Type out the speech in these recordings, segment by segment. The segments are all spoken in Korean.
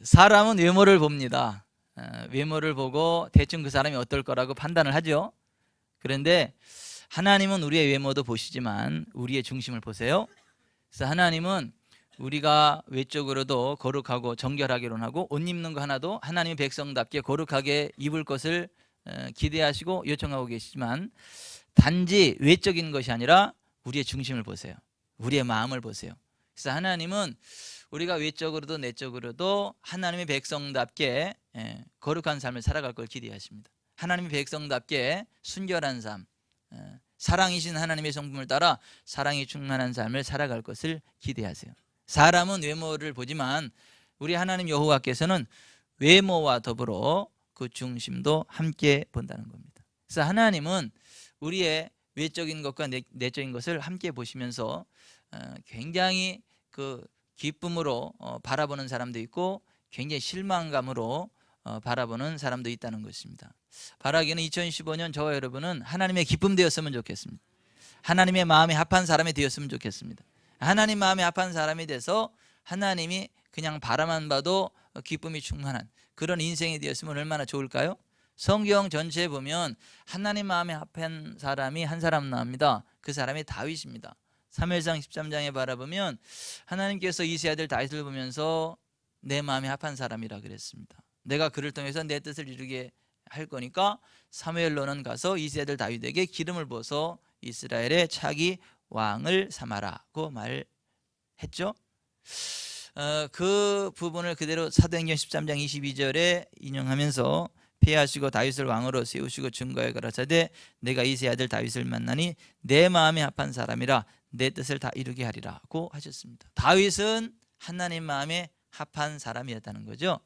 사람은 외모를 봅니다. 외모를 보고 대충 그 사람이 어떨 거라고 판단을 하죠. 그런데 하나님은 우리의 외모도 보시지만 우리의 중심을 보세요. 그래서 하나님은 우리가 외적으로도 거룩하고 정결하기로 하고 옷 입는 거 하나도 하나님의 백성답게 거룩하게 입을 것을 기대하시고 요청하고 계시지만 단지 외적인 것이 아니라 우리의 중심을 보세요. 우리의 마음을 보세요. 그래서 하나님은 우리가 외적으로도 내적으로도 하나님의 백성답게 거룩한 삶을 살아갈 걸 기대하십니다. 하나님의 백성답게 순결한 삶, 사랑이신 하나님의 성품을 따라 사랑이 충만한 삶을 살아갈 것을 기대하세요. 사람은 외모를 보지만 우리 하나님 여호와께서는 외모와 더불어 그 중심도 함께 본다는 겁니다. 그래서 하나님은 우리의 외적인 것과 내적인 것을 함께 보시면서 굉장히 그 기쁨으로 바라보는 사람도 있고 굉장히 실망감으로 바라보는 사람도 있다는 것입니다. 바라기는 2015년 저와 여러분은 하나님의 기쁨 되었으면 좋겠습니다. 하나님의 마음에 합한 사람이 되었으면 좋겠습니다. 하나님 마음에 합한 사람이 돼서 하나님이 그냥 바라만 봐도 기쁨이 충만한 그런 인생이 되었으면 얼마나 좋을까요? 성경 전체에 보면 하나님 마음에 합한 사람이 한 사람 나옵니다. 그 사람이 다윗입니다. 사무엘상 13장에 바라보면 하나님께서 이새의 아들 다윗을 보면서 내 마음에 합한 사람이라 그랬습니다. 내가 그를 통해서 내 뜻을 이루게 할 거니까 사무엘로는 가서 이새의 아들 다윗에게 기름을 부어서 이스라엘의 차기 왕을 삼아라고 말했죠. 그 부분을 그대로 사도행전 13장 22절에 인용하면서 폐하시고 다윗을 왕으로 세우시고 증거에 가라사대 내가 이새의 아들 다윗을 만나니 내 마음에 합한 사람이라 내 뜻을 다 이루게 하리라고 하셨습니다. 다윗은 하나님 마음에 합한 사람이었다는 거죠.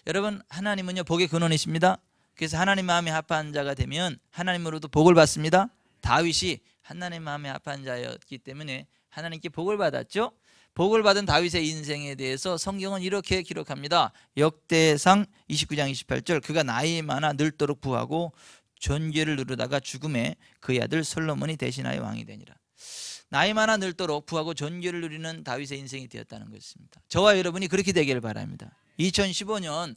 여러분, 하나님은요 복의 근원이십니다. 그래서 하나님 마음에 합한 자가 되면 하나님으로부터 복을 받습니다. 다윗이 하나님 마음에 합한 자였기 때문에 하나님께 복을 받았죠. 복을 받은 다윗의 인생에 대해서 성경은 이렇게 기록합니다. 역대상 29장 28절 그가 나이 많아 늙도록 부하고 존귀를 누르다가 죽음에 그의 아들 솔로몬이 대신하여 왕이 되니라. 나이 많아 늙도록 부하고 존귀를 누리는 다윗의 인생이 되었다는 것입니다. 저와 여러분이 그렇게 되기를 바랍니다. 2015년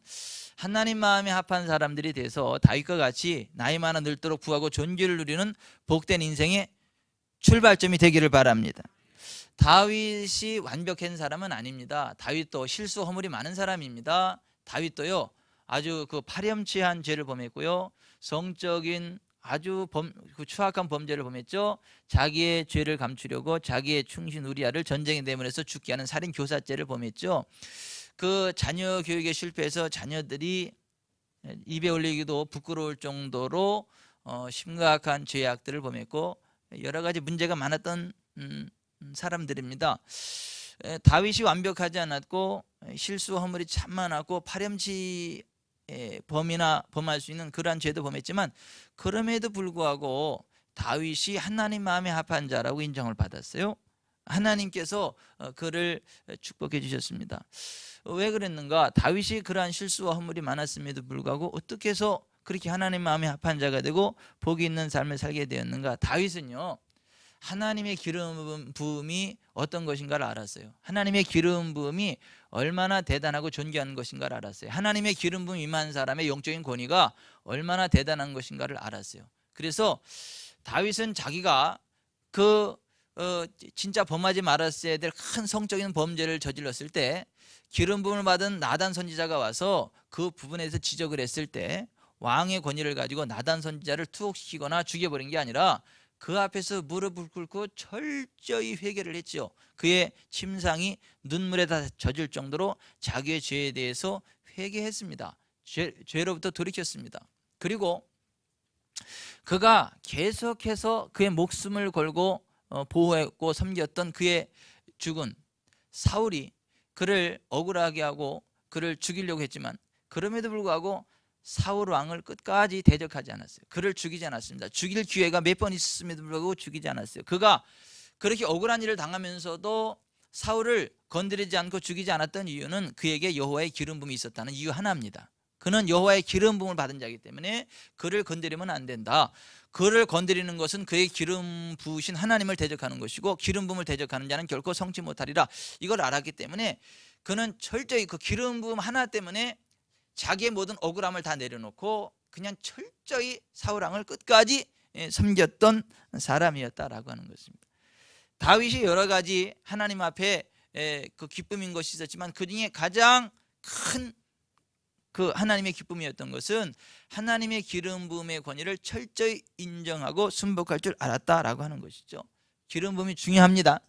하나님 마음에 합한 사람들이 돼서 다윗과 같이 나이 많아 늙도록 부하고 존귀를 누리는 복된 인생의 출발점이 되기를 바랍니다. 다윗이 완벽한 사람은 아닙니다. 다윗도 실수 허물이 많은 사람입니다. 다윗도요 아주 그 파렴치한 죄를 범했고요, 성적인 아주 추악한 범죄를 범했죠. 자기의 죄를 감추려고 자기의 충신 우리아를 전쟁에 내보내서 죽게 하는 살인 교사죄를 범했죠. 그 자녀 교육에 실패해서 자녀들이 입에 올리기도 부끄러울 정도로 심각한 죄악들을 범했고 여러 가지 문제가 많았던 사람들입니다. 다윗이 완벽하지 않았고 실수 허물이 참 많았고 파렴치 범할 수 있는 그러한 죄도 범했지만 그럼에도 불구하고 다윗이 하나님 마음에 합한 자라고 인정을 받았어요. 하나님께서 그를 축복해 주셨습니다. 왜 그랬는가? 다윗이 그러한 실수와 허물이 많았음에도 불구하고 어떻게 해서 그렇게 하나님 마음에 합한 자가 되고 복이 있는 삶을 살게 되었는가? 다윗은요 하나님의 기름 부음이 어떤 것인가를 알았어요. 하나님의 기름 부음이 얼마나 대단하고 존귀한 것인가를 알았어요. 하나님의 기름 부음 임한 사람의 영적인 권위가 얼마나 대단한 것인가를 알았어요. 그래서 다윗은 자기가 진짜 범하지 말았어야 될 큰 성적인 범죄를 저질렀을 때 기름 부음을 받은 나단 선지자가 와서 그 부분에서 지적을 했을 때 왕의 권위를 가지고 나단 선지자를 투옥시키거나 죽여버린 게 아니라 그 앞에서 무릎을 꿇고 철저히 회개를 했죠. 그의 침상이 눈물에 다 젖을 정도로 자기의 죄에 대해서 회개했습니다. 죄로부터 돌이켰습니다. 그리고 그가 계속해서 그의 목숨을 걸고 보호했고 섬겼던 그의 죽은 사울이 그를 억울하게 하고 그를 죽이려고 했지만 그럼에도 불구하고 사울 왕을 끝까지 대적하지 않았어요. 그를 죽이지 않았습니다. 죽일 기회가 몇 번 있었음에도 불구하고 죽이지 않았어요. 그가 그렇게 억울한 일을 당하면서도 사울을 건드리지 않고 죽이지 않았던 이유는 그에게 여호와의 기름 부음이 있었다는 이유 하나입니다. 그는 여호와의 기름 부음을 받은 자이기 때문에 그를 건드리면 안 된다. 그를 건드리는 것은 그의 기름 부으신 하나님을 대적하는 것이고 기름 부음을 대적하는 자는 결코 성치 못하리라. 이걸 알았기 때문에 그는 철저히 그 기름 부음 하나 때문에 자기의 모든 억울함을 다 내려놓고 그냥 철저히 사울왕을 끝까지 섬겼던 사람이었다라고 하는 것입니다. 다윗이 여러 가지 하나님 앞에 그 기쁨인 것이 있었지만 그 중에 가장 큰 그 하나님의 기쁨이었던 것은 하나님의 기름 부음의 권위를 철저히 인정하고 순복할 줄 알았다라고 하는 것이죠. 기름 부음이 중요합니다.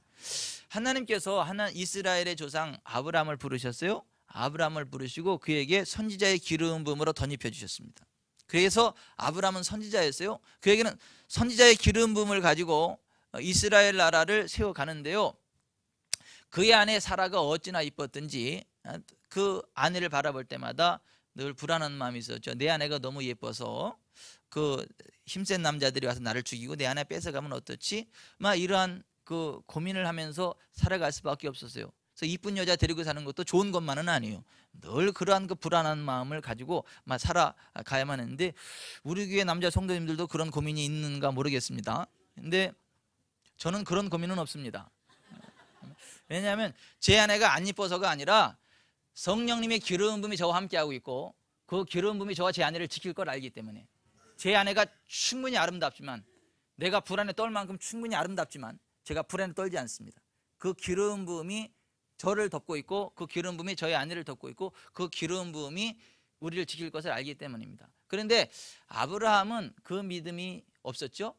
하나님께서 이스라엘의 조상 아브라함을 부르셨어요. 아브라함을 부르시고 그에게 선지자의 기름 부음으로 덧입혀 주셨습니다. 그래서 아브라함은 선지자였어요. 그에게는 선지자의 기름 부음을 가지고 이스라엘 나라를 세워가는데요, 그의 아내 사라가 어찌나 이뻤든지 그 아내를 바라볼 때마다 늘 불안한 마음이 있었죠. 내 아내가 너무 예뻐서 그 힘센 남자들이 와서 나를 죽이고 내 아내 뺏어가면 어떻지? 막 이러한 그 고민을 하면서 살아갈 수밖에 없었어요. 그래서 이쁜 여자 데리고 사는 것도 좋은 것만은 아니에요. 늘 그러한 그 불안한 마음을 가지고 막 살아가야만 했는데, 우리 교회 남자 성도님들도 그런 고민이 있는가 모르겠습니다. 근데 저는 그런 고민은 없습니다. 왜냐하면 제 아내가 안 이뻐서가 아니라 성령님의 기름 부음이 저와 함께하고 있고 그 기름 부음이 저와 제 아내를 지킬 걸 알기 때문에, 제 아내가 충분히 아름답지만, 내가 불안에 떨 만큼 충분히 아름답지만 제가 불안에 떨지 않습니다. 그 기름 부음이 저를 덮고 있고 그 기름 부음이 저의 아내를 덮고 있고 그 기름 부음이 우리를 지킬 것을 알기 때문입니다. 그런데 아브라함은 그 믿음이 없었죠.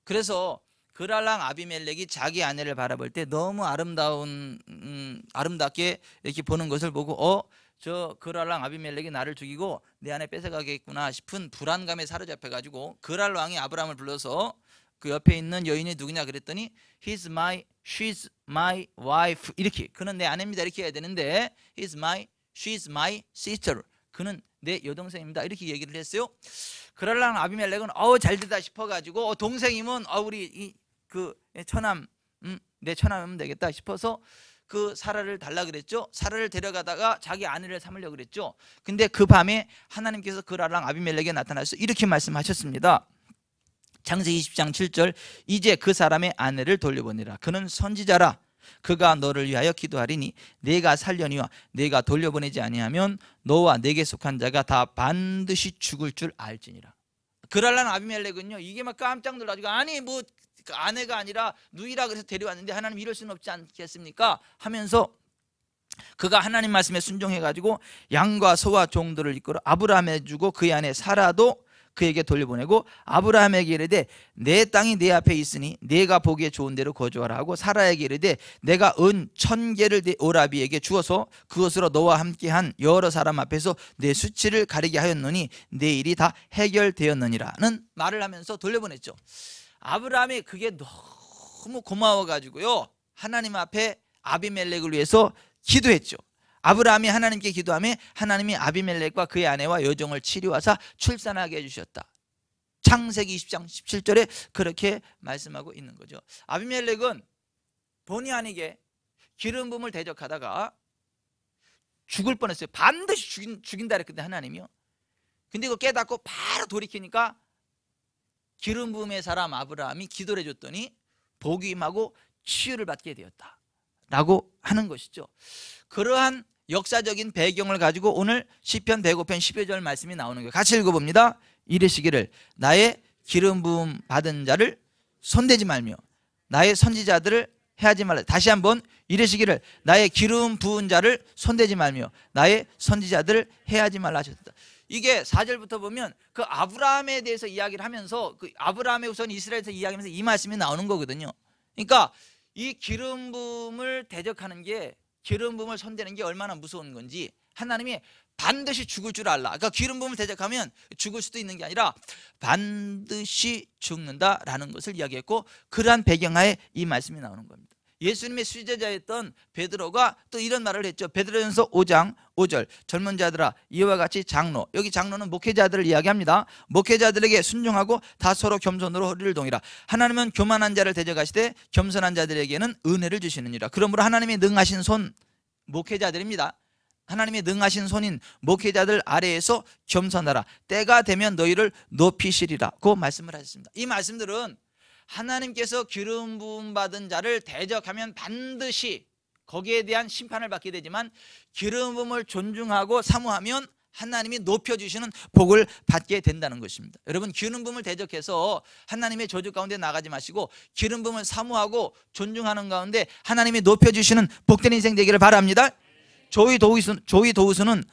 그래서 그랄랑 아비멜렉이 자기 아내를 바라볼 때 너무 아름답게 이렇게 보는 것을 보고 저 그랄랑 아비멜렉이 나를 죽이고 내 아내 뺏어가겠구나 싶은 불안감에 사로잡혀 가지고 그랄 왕이 아브라함을 불러서 그 옆에 있는 여인이 누구냐 그랬더니 she's my wife, 이렇게, 그는 내 아내입니다 이렇게 해야 되는데 she's my sister, 그는 내 여동생입니다 이렇게 얘기를 했어요. 그랄랑 아비멜렉은 잘되다 싶어가지고 동생이면 우리 그 처남, 내 처남이면 되겠다 싶어서 그 사라를 달라 그랬죠. 사라를 데려가다가 자기 아내를 삼으려고 그랬죠. 근데 그 밤에 하나님께서 그랄랑 아비멜렉에 나타나서 이렇게 말씀하셨습니다. 창세기 20장 7절, 이제 그 사람의 아내를 돌려보내라. 그는 선지자라. 그가 너를 위하여 기도하리니 내가 살려니와 내가 돌려보내지 아니하면 너와 내게 속한 자가 다 반드시 죽을 줄 알지니라. 그랄랑 아비멜렉은요, 이게 막 깜짝 놀라가지고, 아니 뭐 아내가 아니라 누이라 그래서 데려왔는데 하나님 이럴 수는 없지 않겠습니까 하면서 그가 하나님 말씀에 순종해가지고 양과 소와 종들을 이끌어 아브라함에 주고 그의 아내 사라도 그에게 돌려보내고 아브라함에게 이르되 내 땅이 내 앞에 있으니 내가 보기에 좋은 대로 거주하라 하고 사라에게 이르되 내가 은 1000개를 내 오라비에게 주어서 그것으로 너와 함께한 여러 사람 앞에서 내 수치를 가리게 하였노니 내 일이 다 해결되었느니라는 말을 하면서 돌려보냈죠. 아브라함이 그게 너무 고마워가지고요, 하나님 앞에 아비멜렉을 위해서 기도했죠. 아브라함이 하나님께 기도하며 하나님이 아비멜렉과 그의 아내와 여종을 치료하사 출산하게 해주셨다. 창세기 20장 17절에 그렇게 말씀하고 있는 거죠. 아비멜렉은 본의 아니게 기름 부음을 대적하다가 죽을 뻔했어요. 반드시 죽인다 그랬거든요, 하나님이요. 근데 그거 깨닫고 바로 돌이키니까 기름 부음의 사람 아브라함이 기도를 해줬더니 복이 임하고 치유를 받게 되었다 라고 하는 것이죠. 그러한 역사적인 배경을 가지고 오늘 시편 105편 12절 말씀이 나오는 거예요. 같이 읽어봅니다. 이르시기를 나의 기름 부음 받은 자를 손대지 말며 나의 선지자들을 해하지 말라. 다시 한번 이르시기를 나의 기름 부은 자를 손대지 말며 나의 선지자들을 해하지 말라 하셨다. 이게 4절부터 보면 그 아브라함에 대해서 이야기를 하면서 그 아브라함의 우선 이스라엘에서 이야기하면서 이 말씀이 나오는 거거든요. 그러니까 이 기름 부음을 대적하는 게, 기름 부음을 손대는 게 얼마나 무서운 건지 하나님이 반드시 죽을 줄 알라. 그러니까 기름 부음을 대적하면 죽을 수도 있는 게 아니라 반드시 죽는다라는 것을 이야기했고, 그러한 배경하에 이 말씀이 나오는 겁니다. 예수님의 수제자였던 베드로가 또 이런 말을 했죠. 베드로전서 5장 5절 젊은 자들아 이와 같이 장로, 여기 장로는 목회자들을 이야기합니다. 목회자들에게 순종하고 다 서로 겸손으로 허리를 동이라. 하나님은 교만한 자를 대적하시되 겸손한 자들에게는 은혜를 주시느니라. 그러므로 하나님의 능하신 손, 목회자들입니다. 하나님의 능하신 손인 목회자들 아래에서 겸손하라. 때가 되면 너희를 높이시리라고 말씀을 하셨습니다. 이 말씀들은 하나님께서 기름 부음 받은 자를 대적하면 반드시 거기에 대한 심판을 받게 되지만 기름 부음을 존중하고 사모하면 하나님이 높여주시는 복을 받게 된다는 것입니다. 여러분, 기름 부음을 대적해서 하나님의 저주 가운데 나가지 마시고 기름 부음을 사모하고 존중하는 가운데 하나님이 높여주시는 복된 인생 되기를 바랍니다. 조이 도우스는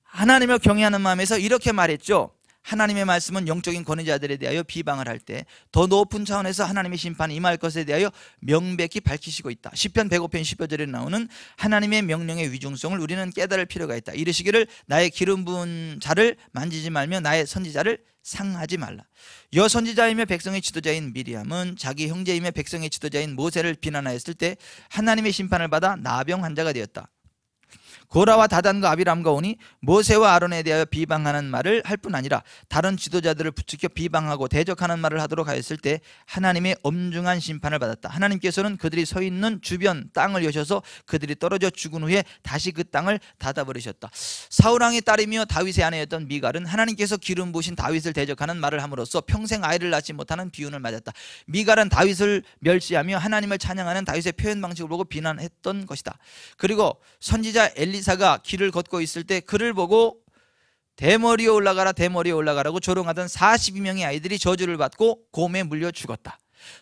하나님을 경외하는 마음에서 이렇게 말했죠. 하나님의 말씀은 영적인 권위자들에 대하여 비방을 할 때 더 높은 차원에서 하나님의 심판이 임할 것에 대하여 명백히 밝히시고 있다. 시편 105편 15절에 나오는 하나님의 명령의 위중성을 우리는 깨달을 필요가 있다. 이르시기를 나의 기름 부은 자를 만지지 말며 나의 선지자를 상하지 말라. 여선지자이며 백성의 지도자인 미리암은 자기 형제이며 백성의 지도자인 모세를 비난하였을 때 하나님의 심판을 받아 나병 환자가 되었다. 고라와 다단과 아비람과 오니 모세와 아론에 대하여 비방하는 말을 할 뿐 아니라 다른 지도자들을 부추겨 비방하고 대적하는 말을 하도록 하였을 때 하나님의 엄중한 심판을 받았다. 하나님께서는 그들이 서 있는 주변 땅을 여셔서 그들이 떨어져 죽은 후에 다시 그 땅을 닫아버리셨다. 사울왕의 딸이며 다윗의 아내였던 미갈은 하나님께서 기름 부으신 다윗을 대적하는 말을 함으로써 평생 아이를 낳지 못하는 비운을 맞았다. 미갈은 다윗을 멸시하며 하나님을 찬양하는 다윗의 표현 방식을 보고 비난했던 것이다. 그리고 선지자 엘리사가 길을 걷고 있을 때 그를 보고 대머리에 올라가라 대머리에 올라가라고 조롱하던 42명의 아이들이 저주를 받고 곰에 물려 죽었다.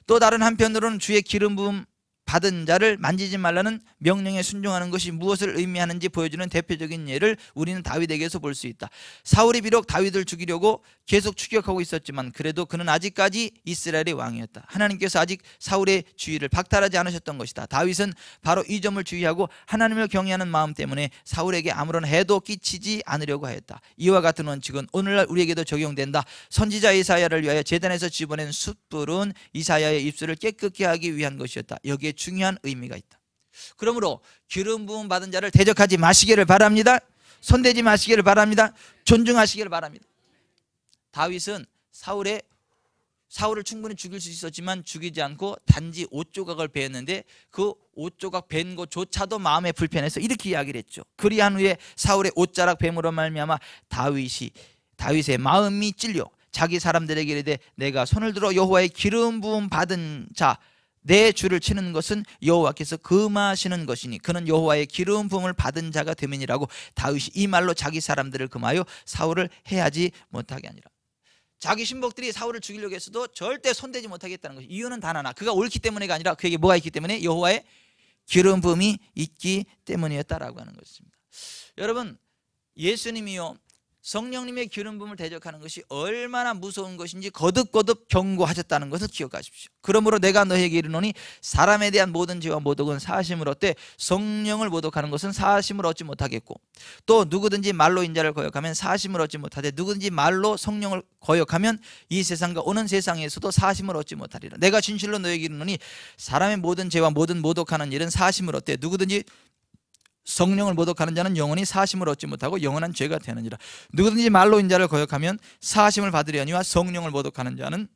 또 다른 한편으로는 주의 기름 부음 받은 자를 만지지 말라는 명령에 순종하는 것이 무엇을 의미하는지 보여주는 대표적인 예를 우리는 다윗에게서 볼 수 있다. 사울이 비록 다윗을 죽이려고 계속 추격하고 있었지만 그래도 그는 아직까지 이스라엘의 왕이었다. 하나님께서 아직 사울의 주의를 박탈하지 않으셨던 것이다. 다윗은 바로 이 점을 주의하고 하나님을 경외하는 마음 때문에 사울에게 아무런 해도 끼치지 않으려고 하였다. 이와 같은 원칙은 오늘날 우리에게도 적용된다. 선지자 이사야를 위하여 제단에서 집어낸 숯불은 이사야의 입술을 깨끗게 하기 위한 것이었다. 여기에 중요한 의미가 있다. 그러므로 기름 부음 받은 자를 대적하지 마시기를 바랍니다. 손대지 마시기를 바랍니다. 존중하시기를 바랍니다. 다윗은 사울을 충분히 죽일 수 있었지만 죽이지 않고 단지 옷조각을 베었는데 그 옷조각 벤 것조차도 마음에 불편해서 이렇게 이야기를 했죠. 그리한 후에 사울의 옷자락 뱀으로 말미암아 다윗의 마음이 찔려 자기 사람들에게 이르되 내가 손을 들어 여호와의 기름 부음 받은 자 내 주를 치는 것은 여호와께서 금하시는 것이니 그는 여호와의 기름 부음을 받은 자가 되면이라고. 다윗이 이 말로 자기 사람들을 금하여 사울을 해하지 못하게 하니라. 자기 신복들이 사울을 죽이려고 했어도 절대 손대지 못하겠다는 것이 이유는 단 하나, 그가 옳기 때문에가 아니라 그에게 뭐가 있기 때문에? 여호와의 기름 부음이 있기 때문이었다라고 하는 것입니다. 여러분, 예수님이요 성령님의 기름 부음을 대적하는 것이 얼마나 무서운 것인지 거듭거듭 경고하셨다는 것을 기억하십시오. 그러므로 내가 너에게 이르노니 사람에 대한 모든 죄와 모독은 사하심을 얻되 성령을 모독하는 것은 사하심을 얻지 못하겠고 또 누구든지 말로 인자를 거역하면 사하심을 얻지 못하되 누구든지 말로 성령을 거역하면 이 세상과 오는 세상에서도 사하심을 얻지 못하리라. 내가 진실로 너에게 이르노니 사람의 모든 죄와 모든 모독하는 일은 사하심을 얻되 누구든지 성령을 모독하는 자는 영원히 사하심을 얻지 못하고 영원한 죄가 되느니라. 누구든지 말로 인자를 거역하면 사하심을 받으려니와 성령을 모독하는 자는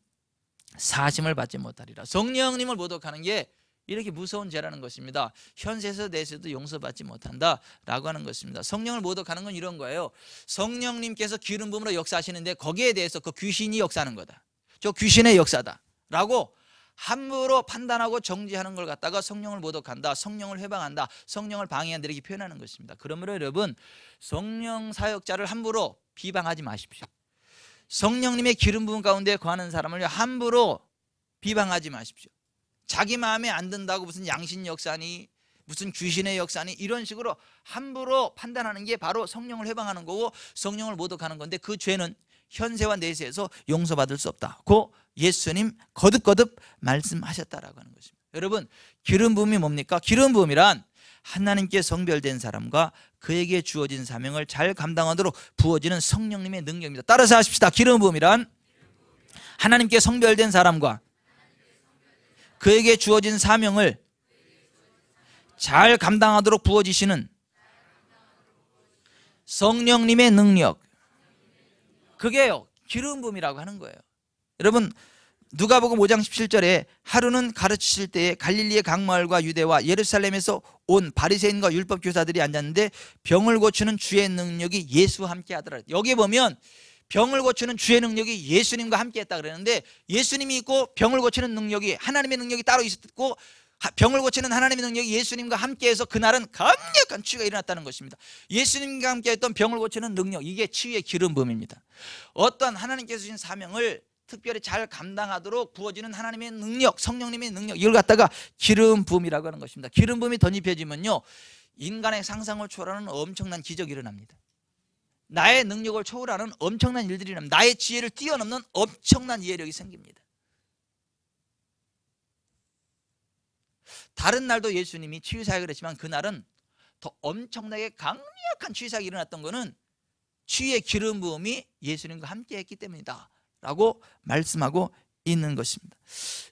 사하심을 받지 못하리라. 성령님을 모독하는 게 이렇게 무서운 죄라는 것입니다. 현세에서 내세도 용서받지 못한다라고 하는 것입니다. 성령을 모독하는 건 이런 거예요. 성령님께서 기름 부음으로 역사하시는데 거기에 대해서 그 귀신이 역사하는 거다. 저 귀신의 역사다라고 함부로 판단하고 정지하는 걸 갖다가 성령을 모독한다, 성령을 회방한다, 성령을 방해한다 이렇게 표현하는 것입니다. 그러므로 여러분, 성령 사역자를 함부로 비방하지 마십시오. 성령님의 기름 부음 가운데 거하는 사람을 함부로 비방하지 마십시오. 자기 마음에 안 든다고 무슨 양신 역사니 무슨 귀신의 역사니 이런 식으로 함부로 판단하는 게 바로 성령을 회방하는 거고 성령을 모독하는 건데 그 죄는 현세와 내세에서 용서받을 수 없다. 고 예수님 거듭거듭 말씀하셨다라고 하는 것입니다. 여러분, 기름 부음이 뭡니까? 기름 부음이란 하나님께 성별된 사람과 그에게 주어진 사명을 잘 감당하도록 부어지는 성령님의 능력입니다. 따라서 하십시다. 기름 부음이란 하나님께 성별된 사람과 그에게 주어진 사명을 잘 감당하도록 부어지시는 성령님의 능력, 그게요 기름 부음이라고 하는 거예요. 여러분, 누가복음 5장 17절에 하루는 가르치실 때에 갈릴리의 각 마을과 유대와 예루살렘에서 온 바리새인과 율법 교사들이 앉았는데 병을 고치는 주의 능력이 예수와 함께 하더라. 여기 보면 병을 고치는 주의 능력이 예수님과 함께 했다 그러는데 예수님이 있고 병을 고치는 능력이 하나님의 능력이 따로 있었고 병을 고치는 하나님의 능력이 예수님과 함께해서 그날은 강력한 치유가 일어났다는 것입니다. 예수님과 함께했던 병을 고치는 능력, 이게 치유의 기름 부음입니다. 어떤 하나님께서 주신 사명을 특별히 잘 감당하도록 부어지는 하나님의 능력, 성령님의 능력, 이걸 갖다가 기름 부음이라고 하는 것입니다. 기름 부음이 덧입혀지면요, 인간의 상상을 초월하는 엄청난 기적이 일어납니다. 나의 능력을 초월하는 엄청난 일들이 일어납니다. 나의 지혜를 뛰어넘는 엄청난 이해력이 생깁니다. 다른 날도 예수님이 치유사역을 했지만 그날은 더 엄청나게 강력한 치유사역이 일어났던 것은 치유의 기름 부음이 예수님과 함께 했기 때문이다 라고 말씀하고 있는 것입니다.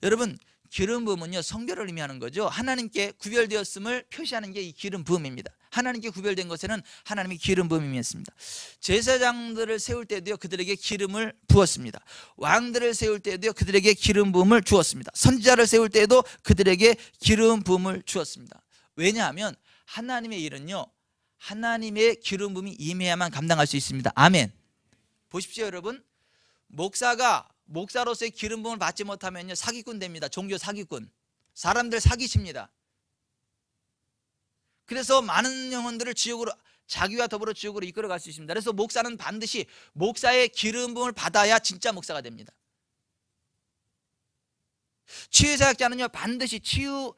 여러분, 기름 부음은요, 성결을 의미하는 거죠. 하나님께 구별되었음을 표시하는 게 이 기름 부음입니다. 하나님께 구별된 것에는 하나님이 기름 부음을 의미했습니다. 제사장들을 세울 때도요, 그들에게 기름을 부었습니다. 왕들을 세울 때도요, 그들에게 기름 부음을 주었습니다. 선지자를 세울 때에도 그들에게 기름 부음을 주었습니다. 왜냐하면 하나님의 일은요, 하나님의 기름 부음이 임해야만 감당할 수 있습니다. 아멘. 보십시오, 여러분. 목사로서의 기름 부음을 받지 못하면요, 사기꾼 됩니다. 종교 사기꾼. 사람들 사기칩니다. 그래서 많은 영혼들을 지옥으로, 자기와 더불어 지옥으로 이끌어갈 수 있습니다. 그래서 목사는 반드시 목사의 기름 부음을 받아야 진짜 목사가 됩니다. 치유사역자는요, 반드시 치유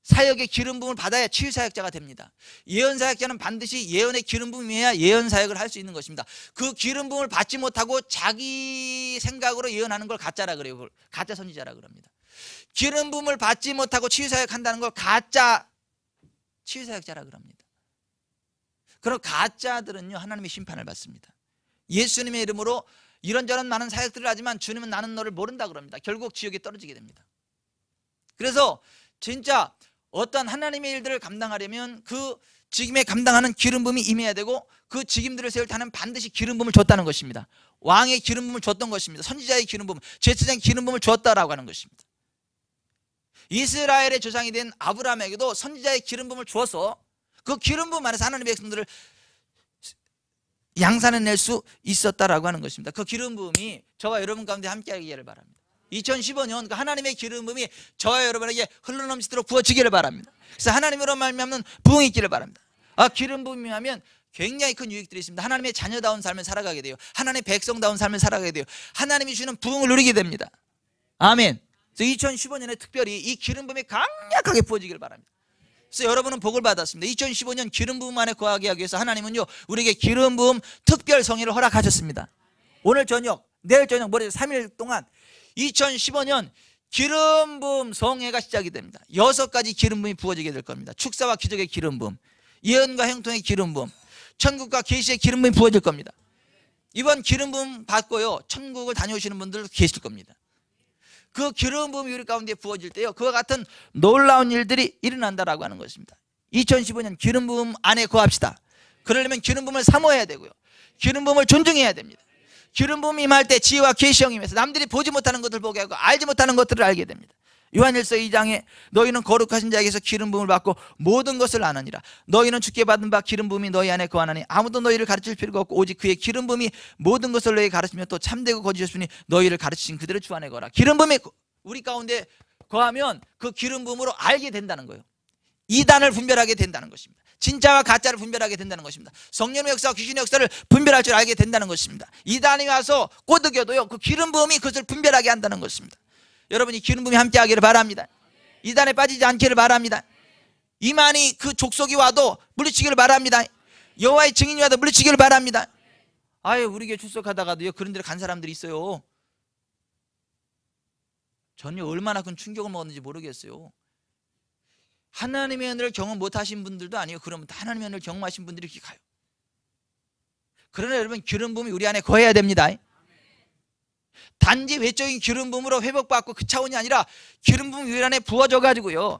사역의 기름 부음을 받아야 치유 사역자가 됩니다. 예언 사역자는 반드시 예언의 기름 부음이어야 예언 사역을 할 수 있는 것입니다. 그 기름 부음을 받지 못하고 자기 생각으로 예언하는 걸 가짜라 그래요. 그걸 가짜 선지자라 그럽니다. 기름 부음을 받지 못하고 치유 사역한다는 걸 가짜 치유 사역자라 그럽니다. 그럼 가짜들은요, 하나님의 심판을 받습니다. 예수님의 이름으로 이런저런 많은 사역들을 하지만 주님은 나는 너를 모른다 그럽니다. 결국 지옥에 떨어지게 됩니다. 그래서 진짜 어떤 하나님의 일들을 감당하려면 그 직임에 감당하는 기름 부음이 임해야 되고, 그 직임들을 세울 때는 반드시 기름 부음을 줬다는 것입니다. 왕의 기름 부음을 줬던 것입니다. 선지자의 기름 부음, 제사장의 기름 부음을 줬다라고 하는 것입니다. 이스라엘의 조상이 된 아브라함에게도 선지자의 기름 부음을 주어서 그 기름 부음 안에서 하나님의 백성들을 양산해낼 수 있었다라고 하는 것입니다. 그 기름 부음이 저와 여러분 가운데 함께하기를 바랍니다. 2015년 그 하나님의 기름 부음이 저와 여러분에게 흘러넘치도록 부어지기를 바랍니다. 그래서 하나님으로 말미암는 부흥이 있기를 바랍니다. 기름 부음이 하면 굉장히 큰 유익들이 있습니다. 하나님의 자녀다운 삶을 살아가게 돼요. 하나님의 백성다운 삶을 살아가게 돼요. 하나님이 주는 부흥을 누리게 됩니다. 아멘. 그래서 2015년에 특별히 이 기름 부음이 강력하게 부어지기를 바랍니다. 그래서 여러분은 복을 받았습니다. 2015년 기름 부음 안에 거하게 하기 위해서 하나님은요, 우리에게 기름 부음 특별 성회를 허락하셨습니다. 오늘 저녁, 내일 저녁, 모레 3일 동안 2015년 기름 부음 성회가 시작이 됩니다. 6가지 기름 부음이 부어지게 될 겁니다. 축사와 기적의 기름 부음, 예언과 형통의 기름 부음, 천국과 계시의 기름 부음이 부어질 겁니다. 이번 기름 부음 받고요, 천국을 다녀오시는 분들도 계실 겁니다. 그 기름 부음이 우리 가운데 부어질 때요, 그와 같은 놀라운 일들이 일어난다라고 하는 것입니다. 2015년 기름 부음 안에 거합시다. 그러려면 기름 부음을 사모해야 되고요, 기름 부음을 존중해야 됩니다. 기름 부음이 임할 때 지혜와 계시형이 임해서 남들이 보지 못하는 것을 보게 하고 알지 못하는 것들을 알게 됩니다. 요한일서 2장에 너희는 거룩하신 자에게서 기름 부음을 받고 모든 것을 아느니라. 너희는 주께 받은 바 기름 부음이 너희 안에 거하나니 아무도 너희를 가르칠 필요가 없고 오직 그의 기름 부음이 모든 것을 너희 가르치며 또 참되고 거짓이었으니 너희를 가르치신 그대로 주 안에 거하라. 기름 부음이 우리 가운데 거하면 그 기름 부음으로 알게 된다는 거예요. 이단을 분별하게 된다는 것입니다. 진짜와 가짜를 분별하게 된다는 것입니다. 성령의 역사와 귀신의 역사를 분별할 줄 알게 된다는 것입니다. 이단이 와서 꼬드겨도요, 그 기름 부음이 그것을 분별하게 한다는 것입니다. 여러분이 기름 부음이 함께 하기를 바랍니다. 이단에 빠지지 않기를 바랍니다. 이만희 그 족속이 와도 물리치기를 바랍니다. 여호와의 증인이 와도 물리치기를 바랍니다. 우리 교회 출석하다가도요, 그런 데를 간 사람들이 있어요. 전혀 얼마나 큰 충격을 먹었는지 모르겠어요. 하나님의 은혜를 경험 못하신 분들도 아니에요. 그러면 하나님의 은혜를 경험하신 분들이 이렇게 가요. 그러나 여러분, 기름 부음이 우리 안에 거해야 됩니다. 단지 외적인 기름 부음으로 회복받고 그 차원이 아니라 기름 부음이 우리 안에 부어져 가지고요,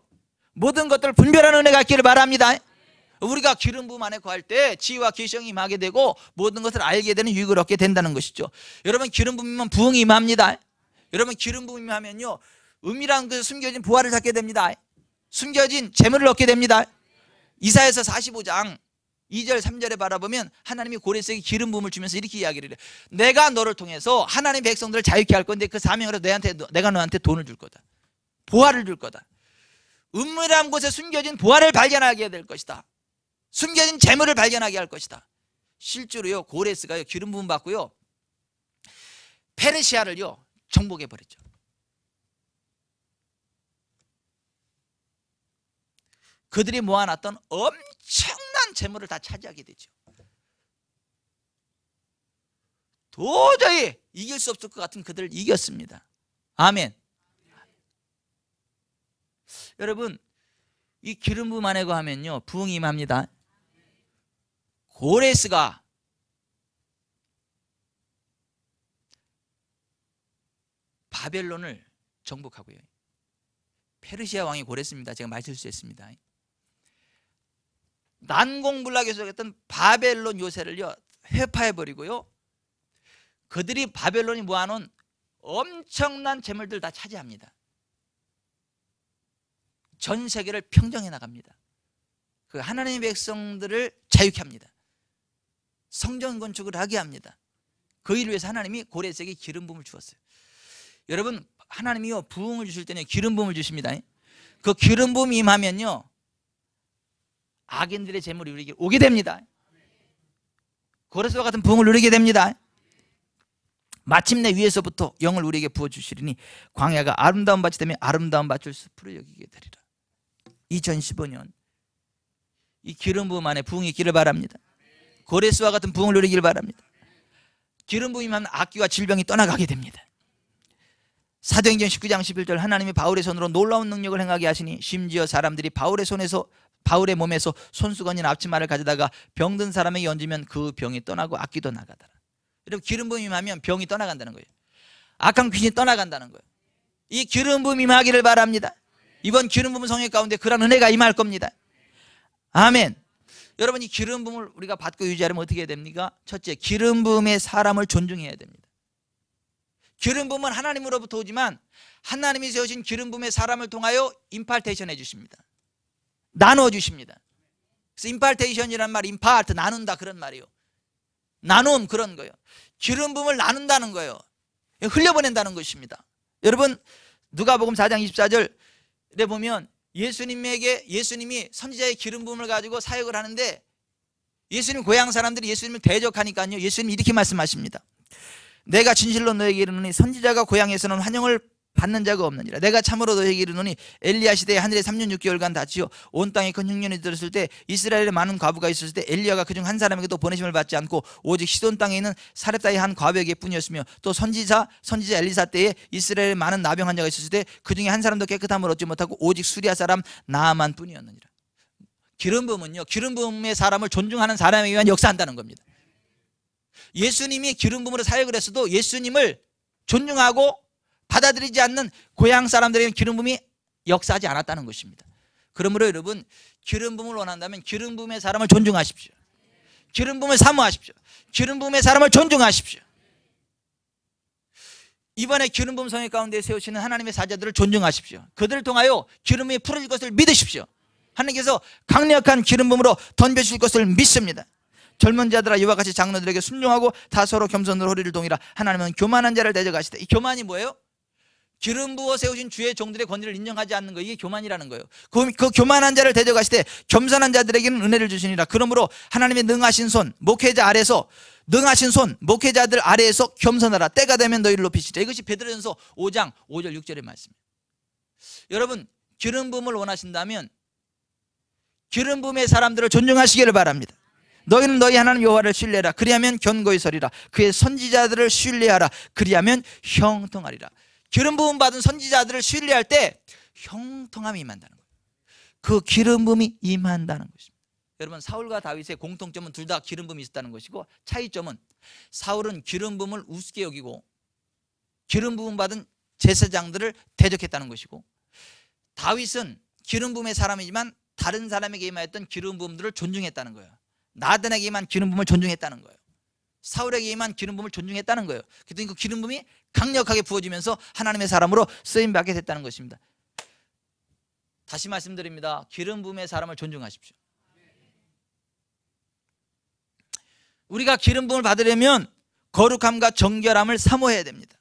모든 것들을 분별하는 은혜가 있기를 바랍니다. 우리가 기름 부음 안에 거할 때 지혜와 계시형이 임하게 되고 모든 것을 알게 되는 유익을 얻게 된다는 것이죠. 여러분, 기름 부음이면 부흥이 임합니다. 여러분, 기름 부음이 하면요, 은밀한 그 숨겨진 보화를 찾게 됩니다. 숨겨진 재물을 얻게 됩니다. 이사야서 45장 2절 3절에 바라보면 하나님이 고레스에게 기름 부음을 주면서 이렇게 이야기를 해요. 내가 너를 통해서 하나님 백성들을 자유케 할 건데 그 사명으로 내가 너한테 돈을 줄 거다. 보화를 줄 거다. 은밀한 곳에 숨겨진 보화를 발견하게 될 것이다. 숨겨진 재물을 발견하게 할 것이다. 실제로요, 고레스가요, 기름 부음 받고요, 페르시아를요 정복해 버렸죠. 그들이 모아놨던 엄청난 재물을 다 차지하게 되죠. 도저히 이길 수 없을 것 같은 그들을 이겼습니다. 아멘. 여러분, 이 기름 부음 안에 거하면요 부흥이 임합니다. 고레스가 바벨론을 정복하고요, 페르시아 왕이 고레스입니다. 제가 말 실수했습니다. 난공불락에 속했던 바벨론 요새를요 회파해버리고요, 그들이 바벨론이 모아놓은 엄청난 재물들 다 차지합니다. 전 세계를 평정해 나갑니다. 그 하나님의 백성들을 자유케 합니다. 성전 건축을 하게 합니다. 그 일을 위해서 하나님이 고레스에게 기름 부음을 주었어요. 여러분, 하나님이요 부흥을 주실 때는 기름 부음을 주십니다. 그 기름 부음이 임하면요 악인들의 재물이 우리에게 오게 됩니다. 고레스와 같은 부흥을 누리게 됩니다. 마침내 위에서부터 영을 우리에게 부어주시리니 광야가 아름다운 밭이 되며 아름다운 밭을 숲으로 여기게 되리라. 2015년 이 기름 부음 안에 부흥이 있기를 바랍니다. 고레스와 같은 부흥을 누리기를 바랍니다. 기름 부음이면 악귀와 질병이 떠나가게 됩니다. 사도행전 19장 11절, 하나님이 바울의 손으로 놀라운 능력을 행하게 하시니 심지어 사람들이 바울의 몸에서 손수건이나 앞치마를 가져다가 병든 사람에게 얹으면 그 병이 떠나고 악귀도 나가더라. 여러분, 기름 부음이 임하면 병이 떠나간다는 거예요. 악한 귀신이 떠나간다는 거예요. 이 기름 부음이 임하기를 바랍니다. 이번 기름 부음 성회 가운데 그런 은혜가 임할 겁니다. 아멘. 여러분, 이 기름 부음을 우리가 받고 유지하려면 어떻게 해야 됩니까? 첫째, 기름 부음의 사람을 존중해야 됩니다. 기름 부음은 하나님으로부터 오지만 하나님이 세우신 기름 부음의 사람을 통하여 임팔테이션 해주십니다. 나누어 주십니다. 그래서 임팔테이션이라는 말, 임파트, 나눈다, 그런 말이에요. 나눔, 그런 거예요. 기름 부음을 나눈다는 거예요. 흘려보낸다는 것입니다. 여러분, 누가복음 4장 24절에 보면 예수님이 선지자의 기름 부음을 가지고 사역을 하는데, 예수님 고향 사람들이 예수님을 대적하니까요, 예수님이 이렇게 말씀하십니다. 내가 진실로 너에게 이르노니 선지자가 고향에서는 환영을 받는 자가 없느니라. 내가 참으로 너에게 이르노니 엘리야 시대에 하늘에 3년 6개월간 닫히어 온 땅에 큰 흉년이 들었을 때 이스라엘에 많은 과부가 있었을 때 엘리야가 그중 한 사람에게도 보내심을 받지 않고 오직 시돈 땅에 있는 사렙다의 한 과부에게 뿐이었으며, 또 선지자 엘리사 때에 이스라엘에 많은 나병 환자가 있었을 때 그중에 한 사람도 깨끗함을 얻지 못하고 오직 수리아 사람 나아만 뿐이었느니라. 기름 부음은요, 기름 부음의 사람을 존중하는 사람에게만 역사한다는 겁니다. 예수님이 기름 부음으로 사역을 했어도 예수님을 존중하고 받아들이지 않는 고향 사람들에게는 기름 부음이 역사하지 않았다는 것입니다. 그러므로 여러분, 기름 부음을 원한다면 기름 부음의 사람을 존중하십시오. 기름 부음을 사모하십시오. 기름 부음의 사람을 존중하십시오. 이번에 기름 부음 성회 가운데 세우시는 하나님의 사자들을 존중하십시오. 그들을 통하여 기름이 풀어질 것을 믿으십시오. 하나님께서 강력한 기름 부음으로 던져주실 것을 믿습니다. 젊은 자들아, 이와 같이 장로들에게 순종하고 다 서로 겸손으로 허리를 동이라. 하나님은 교만한 자를 대적하시되. 이 교만이 뭐예요? 기름 부어 세우신 주의 종들의 권위를 인정하지 않는 거, 이게 교만이라는 거예요. 그 교만한 자를 대적하시되 겸손한 자들에게는 은혜를 주시니라. 그러므로 하나님의 능하신 손, 목회자 아래에서, 능하신 손, 목회자들 아래에서 겸손하라. 때가 되면 너희를 높이시리라. 이것이 베드로전서 5장 5절 6절의 말씀입니다. 여러분, 기름 부음을 원하신다면 기름 부음의 사람들을 존중하시기를 바랍니다. 너희는 너희 하나님 여호와를 신뢰하라. 그리하면 견고히 서리라. 그의 선지자들을 신뢰하라. 그리하면 형통하리라. 기름 부음 받은 선지자들을 신뢰할 때 형통함이 임한다는 거예요. 그 기름 부음이 임한다는 것입니다. 여러분, 사울과 다윗의 공통점은 둘 다 기름 부음이 있었다는 것이고, 차이점은 사울은 기름 부음을 우습게 여기고 기름 부음 받은 제사장들을 대적했다는 것이고, 다윗은 기름 부음의 사람이지만 다른 사람에게 임하였던 기름 부음들을 존중했다는 거예요. 나단에게만 기름 부음을 존중했다는 거예요. 사울에게만 기름 부음을 존중했다는 거예요. 그랬더니 그 기름 부음이 강력하게 부어지면서 하나님의 사람으로 쓰임받게 됐다는 것입니다. 다시 말씀드립니다. 기름 부음의 사람을 존중하십시오. 우리가 기름 부음을 받으려면 거룩함과 정결함을 사모해야 됩니다.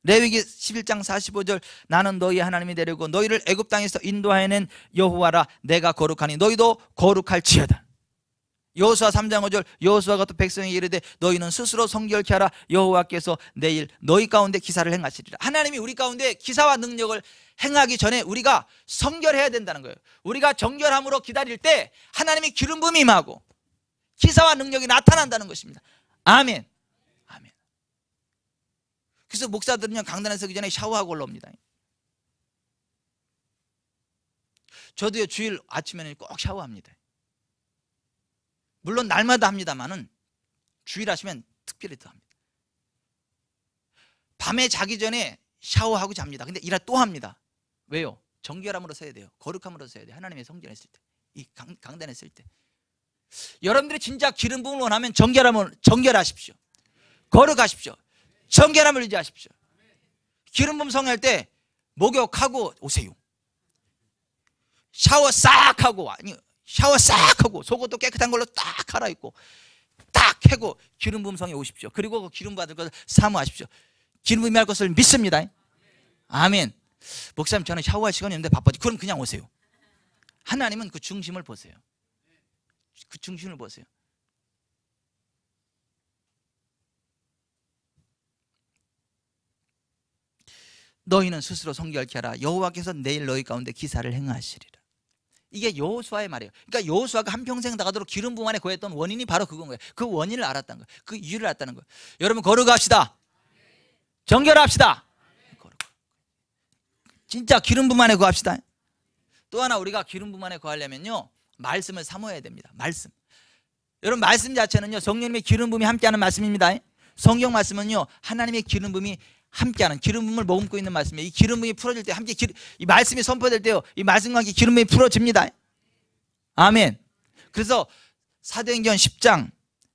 레위기 11장 45절 나는 너희 하나님이 되려고 너희를 애굽 땅에서 인도하여낸 여호와라. 내가 거룩하니 너희도 거룩할지어다. 여호수아 3장 5절 여호수아가 또 백성에게 이르되 너희는 스스로 성결케 하라. 여호와께서 내일 너희 가운데 기사를 행하시리라. 하나님이 우리 가운데 기사와 능력을 행하기 전에 우리가 성결해야 된다는 거예요. 우리가 정결함으로 기다릴 때 하나님이 기름 부음이 임하고 기사와 능력이 나타난다는 것입니다. 아멘. 아멘. 그래서 목사들은요 강단에 서기 전에 샤워하고 올라옵니다. 저도요 주일 아침에는 꼭 샤워합니다. 물론 날마다 합니다만은 주일 하시면 특별히 더 합니다. 밤에 자기 전에 샤워하고 잡니다. 근데 일할 또 합니다. 왜요? 정결함으로 써야 돼요. 거룩함으로 써야 돼요. 하나님의 성전에 쓸 때, 이 강단에 쓸 때. 여러분들이 진짜 기름 부음을 원하면 정결하십시오. 거룩하십시오. 정결함을 유지하십시오. 기름 부음 성할 때 목욕하고 오세요. 샤워 싹 하고, 아니 샤워 싹 하고 속옷도 깨끗한 걸로 딱 갈아입고 딱 해고 기름 부음 성에 오십시오. 그리고 그 기름 받을 것을 사모하십시오. 기름 부음이 할 것을 믿습니다. 아멘. 목사님 저는 샤워할 시간이 없는데 바빠지. 그럼 그냥 오세요. 하나님은 그 중심을 보세요. 그 중심을 보세요. 너희는 스스로 성결케 하라. 여호와께서 내일 너희 가운데 기사를 행하시리라. 이게 여호수아의 말이에요. 그러니까 여호수아가 한평생 나가도록 기름 부음 안에 거했던 원인이 바로 그건 거예요. 그 원인을 알았다는 거예요. 그 이유를 알았다는 거예요. 여러분 거룩합시다. 정결합시다. 진짜 기름 부음 안에 거합시다. 또 하나 우리가 기름 부음 안에 거하려면요 말씀을 사모해야 됩니다. 말씀. 여러분 말씀 자체는요 성령님의 기름 부음이 함께하는 말씀입니다. 성경 말씀은요 하나님의 기름 부음이 함께하는 기름 부음을 머금고 있는 말씀이에요. 이 기름 부음이 풀어질 때 함께 이 말씀이 선포될 때요 이 말씀과 함께 기름 부음이 풀어집니다. 아멘. 그래서 사도행전 10장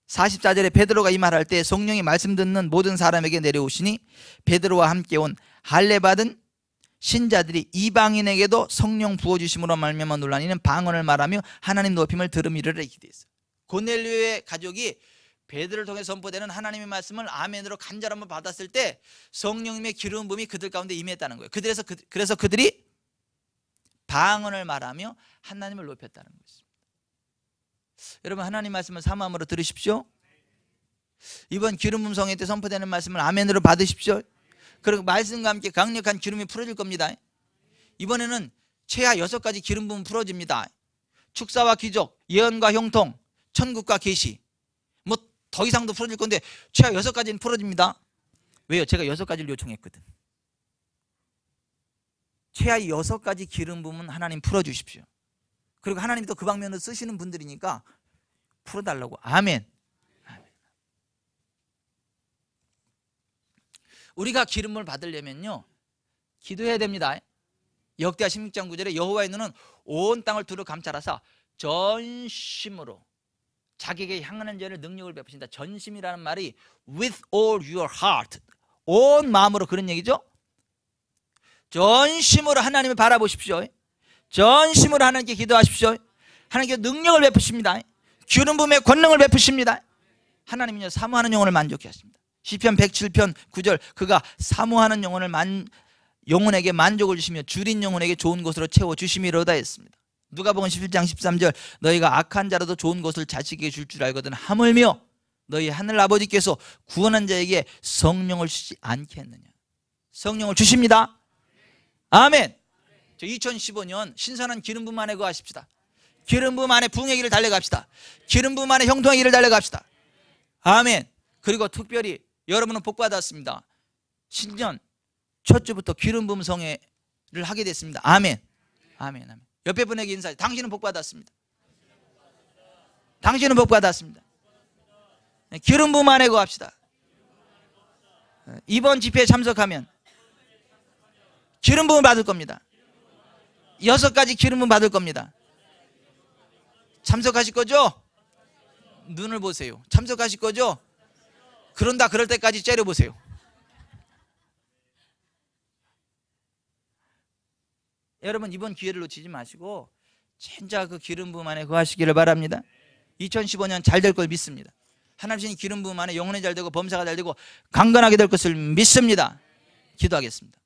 44절에 베드로가 이 말할 때 성령이 말씀 듣는 모든 사람에게 내려오시니 베드로와 함께 온 할례 받은 신자들이 이방인에게도 성령 부어주심으로 말미암아 논란이는 방언을 말하며 하나님 높임을 들음이르라. 이렇게 되어 있어요. 고넬료의 가족이 베드로를 통해 선포되는 하나님의 말씀을 아멘으로 간절함을 받았을 때 성령님의 기름 부음이 그들 가운데 임했다는 거예요. 그래서 그들이 방언을 말하며 하나님을 높였다는 것입니다. 여러분 하나님 말씀을 사모함으로 들으십시오. 이번 기름 부음 성회 때 선포되는 말씀을 아멘으로 받으십시오. 그리고 말씀과 함께 강력한 기름이 풀어질 겁니다. 이번에는 최하 6가지 기름 부음 풀어집니다. 축사와 기적, 예언과 형통, 천국과 계시. 뭐 더 이상도 풀어질 건데 최하 6가지는 풀어집니다. 왜요? 제가 6가지를 요청했거든. 최하 6가지 기름 부음은 하나님 풀어주십시오. 그리고 하나님이 또 그 방면으로 쓰시는 분들이니까 풀어달라고. 아멘. 우리가 기름을 받으려면요 기도해야 됩니다. 역대하 16장 9절에 여호와의 눈은 온 땅을 두루 감찰하사 전심으로 자기에게 향하는 자를 능력을 베푸신다. 전심이라는 말이 with all your heart, 온 마음으로 그런 얘기죠. 전심으로 하나님을 바라보십시오. 전심으로 하나님께 기도하십시오. 하나님께 능력을 베푸십니다. 기름 부음의 권능을 베푸십니다. 하나님은요 사모하는 영혼을 만족해 하십니다. 시편 107편 9절 그가 사모하는 영혼에게 만족을 주시며 줄인 영혼에게 좋은 곳으로 채워주심이로다 했습니다. 누가복음 11장 13절 너희가 악한 자라도 좋은 것을 자식에게 줄 줄 알거든 하물며 너희 하늘 아버지께서 구원한 자에게 성령을 주지 않겠느냐. 성령을 주십니다. 아멘. 2015년 신선한 기름 부음 안에 거하십시다. 기름 부음 안에 부흥의 길을 달려갑시다. 기름 부음 안에 형통의 길을 달려갑시다. 아멘. 그리고 특별히 여러분은 복 받았습니다. 신년 첫 주부터 기름 부음 성회를 하게 됐습니다. 아멘. 아멘. 아멘. 옆에 분에게 인사해. 당신은 복 받았습니다. 당신은 복 받았습니다. 기름 부음 안에 거합시다. 이번 집회에 참석하면 기름 부음을 받을 겁니다. 6가지 기름 부음 받을 겁니다. 참석하실 거죠? 눈을 보세요. 참석하실 거죠? 그런다 그럴 때까지 째려보세요. 여러분 이번 기회를 놓치지 마시고 진짜 그 기름 부음 안에 거하시기를 바랍니다. 2015년 잘 될 걸 믿습니다. 하나님이 기름 부음 안에 영혼이 잘 되고 범사가 잘 되고 강건하게 될 것을 믿습니다. 기도하겠습니다.